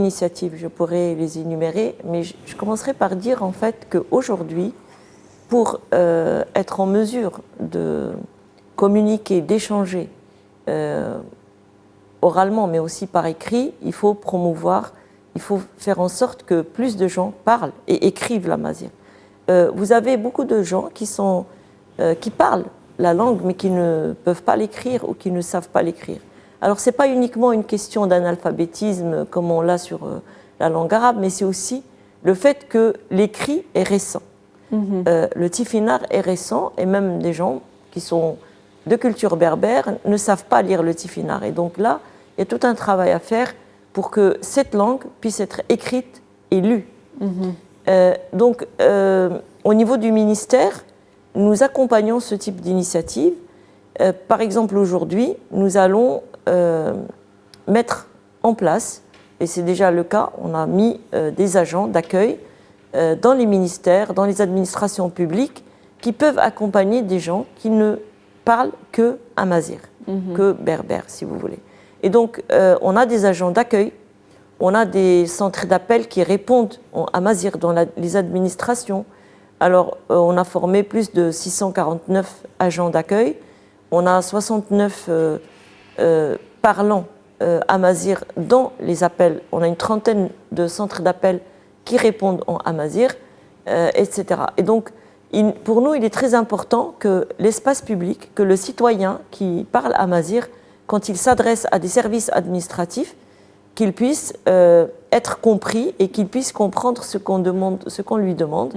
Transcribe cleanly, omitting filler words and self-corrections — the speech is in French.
initiatives, je pourrais les énumérer, mais je commencerai par dire en fait qu'aujourd'hui, pour être en mesure de communiquer, d'échanger oralement, mais aussi par écrit, il faut promouvoir, il faut faire en sorte que plus de gens parlent et écrivent l'amazigh. Vous avez beaucoup de gens qui parlent la langue, mais qui ne peuvent pas l'écrire ou qui ne savent pas l'écrire. Alors, ce n'est pas uniquement une question d'analphabétisme comme on l'a sur la langue arabe, mais c'est aussi le fait que l'écrit est récent. Le tifinagh est récent, et même des gens qui sont de culture berbère ne savent pas lire le tifinagh. Et donc là, il y a tout un travail à faire pour que cette langue puisse être écrite et lue. Donc, au niveau du ministère, nous accompagnons ce type d'initiative. Par exemple, aujourd'hui, nous allons mettre en place, et c'est déjà le cas, on a mis des agents d'accueil dans les ministères, dans les administrations publiques, qui peuvent accompagner des gens qui ne parlent que amazigh, que berbère, si vous voulez. Et donc, on a des agents d'accueil, on a des centres d'appel qui répondent en amazigh dans les administrations. Alors, on a formé plus de 649 agents d'accueil, on a 69 parlants amazigh dans les appels, on a une trentaine de centres d'appel qui répondent en amazigh, etc. Et donc, pour nous, il est très important que l'espace public, que le citoyen qui parle amazigh, quand il s'adresse à des services administratifs, qu'il puisse être compris et qu'il puisse comprendre ce qu'on lui demande.